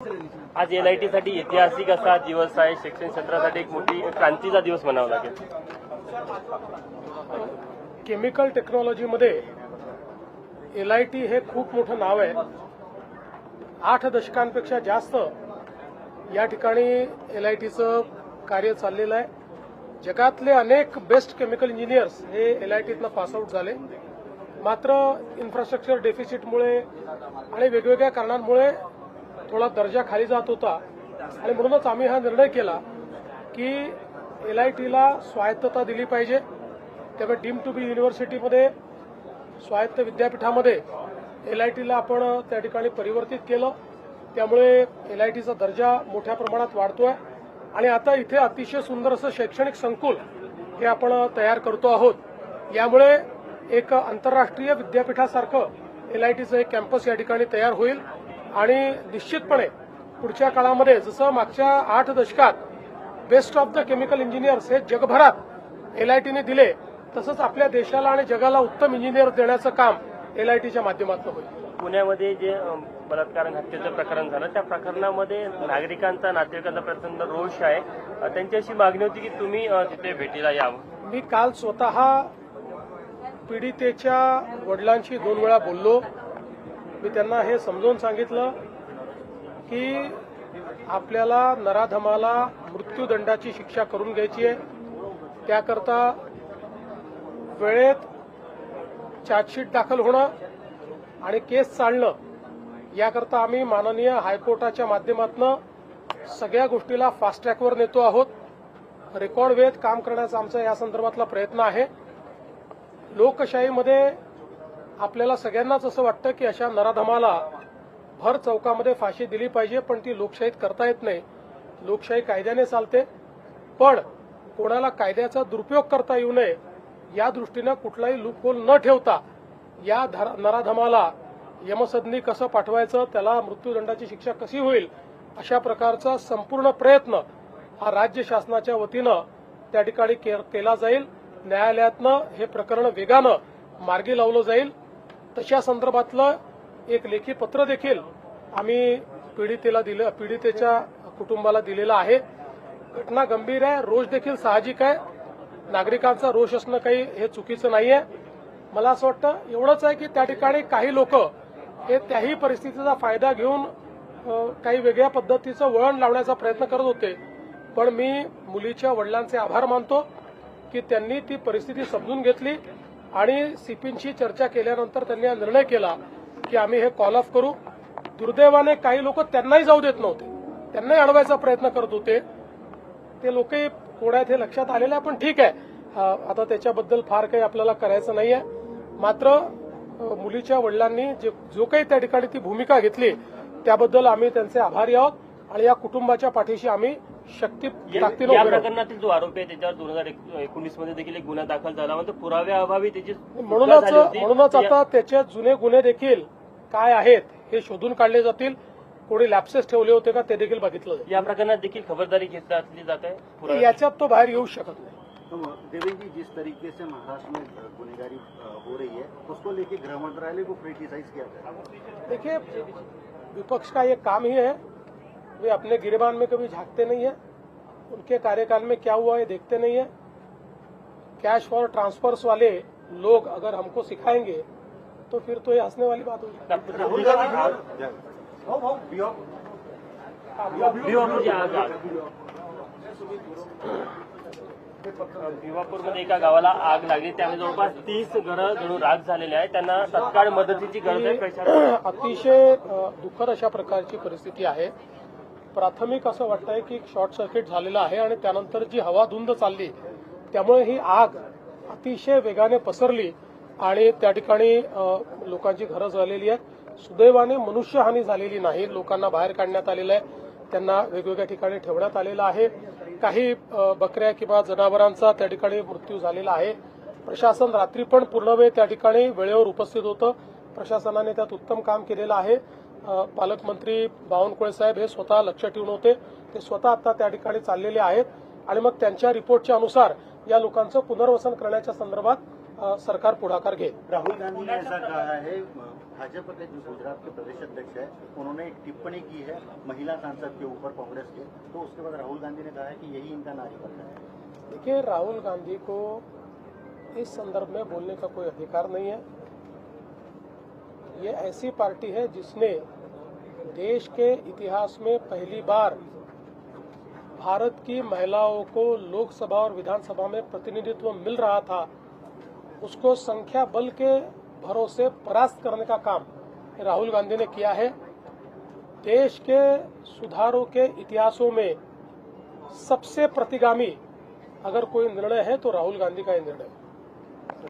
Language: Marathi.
आज एलआयटी साठी ऐतिहासिक असा दिवस आहे। शिक्षण क्षेत्रासाठी एक मोठी क्रांतीचा दिवस म्हणावा लागेल। केमिकल टेक्नॉलॉजीमध्ये एलआयटी हे खूप मोठं नाव आहे। 8 दशकांपेक्षा जास्त या ठिकाणी एलआयटीचं कार्य चाललेलं आहे। जगातले अनेक बेस्ट केमिकल इंजिनियर्स हे एलआयटीतनं पासआउट झाले, मात्र इन्फ्रास्ट्रक्चर डेफिसिटमुळे आणि वेगवेगळ्या कारणांमुळे थोडा दर्जा खाली जात होता आणि म्हणूनच आम्ही हा निर्णय केला की एलआयटीला स्वायत्तता दिली पाहिजे। त्यामुळे डीम टू बी युनिव्हर्सिटीमध्ये स्वायत्त विद्यापीठामध्ये एलआयटीला आपण त्या ठिकाणी परिवर्तित केलं। त्यामुळे एलआयटीचा दर्जा मोठ्या प्रमाणात वाढतोय आणि आता इथे अतिशय सुंदर असं शैक्षणिक संकुल हे आपण तयार करतो आहोत। यामुळे एक आंतरराष्ट्रीय विद्यापीठासारखं एलआयटीचं एक कॅम्पस या ठिकाणी तयार होईल आणि निश्चितपणे पुढच्या काळामध्ये जसं मागच्या 8 दशकात best of the chemical engineers हे जगभरात एलआयटीने दिले, तसंच आपल्या देशाला आणि जगाला उत्तम इंजिनियर देण्याचं काम एलआयटीच्या माध्यमातून होईल। पुण्यामध्ये जे बलात्कार हत्येचं प्रकरण झालं त्या प्रकरणामध्ये नागरिकांचा नातेवाईकांचा प्रचंड रोष आहे। त्यांची अशी मागणी होती की तुम्ही तिथे भेटीला यावं। मी काल स्वतः पीडितेच्या वडिलांशी 2 वेळा बोललो। मी त्यांना हे समजावून सांगितलं की आपल्याला नराधमाला मृत्यूदंडाची शिक्षा करून घ्यायची आहे। त्याकरता वेळेत चार्जशीट दाखल होणं आणि केस चालणं याकरता आम्ही माननीय हायकोर्टाच्या माध्यमातून सगळ्या गोष्टीला फास्ट ट्रॅकवर नेतो आहोत। रेकॉर्ड वेळेत काम करण्याचा आमचा या संदर्भातला प्रयत्न आहे। लोकशाहीमध्ये आपल्याला सगळ्यांनाच असं वाटतं की अशा नराधमाला भर चौकामध्ये फाशी दिली पाहिजे, पण ती लोकशाहीत करता येत नाही। लोकशाही कायद्याने चालते, पण कोणाला कायद्याचा दुरुपयोग करता येऊ नये या दृष्टीनं कुठलाही लूपहोल न ठेवता या नराधमाला यमसदनी कसं पाठवायचं, त्याला मृत्यूदंडाची शिक्षा कशी होईल, अशा प्रकारचा संपूर्ण प्रयत्न हा राज्य शासनाच्या वतीनं त्या ठिकाणी केला जाईल। न्यायालयातनं हे प्रकरण वेगानं मार्गी लावलं जाईल। तशा संदर्भातलं एक लेखी पत्र देखील आम्ही पीडितेच्या कुटुंबाला दिलेलं आहे। घटना गंभीर आहे, रोष देखील साहजिक आहे। नागरिकांचा रोष असणं काही हे चुकीचं नाहीये। मला असं वाटतं एवढंच आहे की त्या ठिकाणी काही लोक हे त्याही परिस्थितीचा फायदा घेऊन काही वेगळ्या पद्धतीचं वळण लावण्याचा प्रयत्न करत होते, पण मी मुलीच्या वडिलांचे आभार मानतो की त्यांनी ती परिस्थिती समजून घेतली आणि सीपींशी चर्चा केल्यानंतर त्यांनी हा निर्णय केला की आम्ही हे कॉल ऑफ करू। दुर्दैवाने काही लोक त्यांनाही जाऊ देत नव्हते, त्यांनाही अडवायचा प्रयत्न करत होते। ते लोकही कोणात हे लक्षात आलेलं आहे, पण ठीक आहे, आता त्याच्याबद्दल फार काही आपल्याला करायचं नाहीये। मात्र मुलीच्या वडिलांनी जो काही त्या ठिकाणी ती भूमिका घेतली त्याबद्दल आम्ही त्यांचे आभारी आहोत आणि या कुटुंबाच्या पाठीशी आम्ही ताकदीने या प्रकरणातील जो आरोपी आहे त्याच्यावर 2019 मध्ये देखील एक गुन्हा दाखल झाला, मात्र पुराव्याअभावी त्याची म्हणूनच आता त्याचे जुने गुन्हे देखील काय आहेत हे शोधून काढले जातील। कोणी लॅप्सेस ठेवले होते का ते देखील बघितलं जाईल। या प्रकरणात देखील खबरदारी घेतली जात आहे, याच्यात तो बाहेर येऊ शकत नाही। देवेंद्र जी, जिस तरीके से महाराष्ट्र में गुनहगारी हो रही है उसको लेके गृह मंत्रालय को क्रिटिसाइज किया गया। देखिए, विपक्ष का ये काम ही है, वे अपने गिरेबान में कभी झांकते नहीं है। उनके कार्यकाल में क्या हुआ ये देखते नहीं है। कैश फॉर ट्रांसफर्स वाले लोग अगर हमको सिखाएंगे तो फिर तो ये हंसने वाली बात होगी। भिवापूरमध्ये एका गावाला आग लागली, त्यामुळे जवळपास 30 घरं जणू राख झालेले आहेत। त्यांना तत्काळ मदतीची गरज आहे। अतिशय दुःखद अशा प्रकारची परिस्थिती आहे। प्राथमिक असं वाटतंय की शॉर्ट सर्किट झालेलं आहे आणि त्यानंतर जी हवा धुंद चालली त्यामुळे ही आग अतिशय वेगाने पसरली आणि त्या ठिकाणी लोकांची घरं जळलेली आहेत। सुदैवाने मनुष्यहानी झालेली नाही। लोकांना बाहेर काढण्यात आलेलं आहे, त्यांना वेगवेगळ्या ठिकाणी ठेवण्यात आलेलं आहे। काही बकऱ्या किंवा जनावरांचा त्या ठिकाणी मृत्यू झालेला आहे। प्रशासन रात्री पण पूर्ण वेळ त्या ठिकाणी वेळेवर उपस्थित होतं। प्रशासनाने त्यात उत्तम काम केलेलं आहे। पालकमंत्री बावनकुळे साहेब हे स्वतः लक्ष ठेवून होते, ते स्वतः आता त्या ठिकाणी चाललेले आहेत आणि मग त्यांच्या रिपोर्टच्या अनुसार या लोकांचं पुनर्वसन करण्याच्या संदर्भात सरकार पुढाकार घेईल. राहुल गांधी ने ऐसा कहा है, भाजपा के जो गुजरात के प्रदेश अध्यक्ष है उन्होंने एक टिप्पणी की है महिला सांसद के ऊपर कांग्रेस के, तो उसके बाद राहुल गांधी ने कहा है कि यही इनका नारीपन है. देखिए, राहुल गांधी को इस संदर्भ में बोलने का कोई अधिकार नहीं है. ये ऐसी पार्टी है जिसने देश के इतिहास में पहली बार भारत की महिलाओं को लोकसभा और विधानसभा में प्रतिनिधित्व मिल रहा था, उसको संख्या बल के भरोसे परास्त करने का काम राहुल गांधी ने किया है. देश के सुधारों के इतिहासों में सबसे प्रतिगामी अगर कोई निर्णय है तो राहुल गांधी का ये निर्णय है.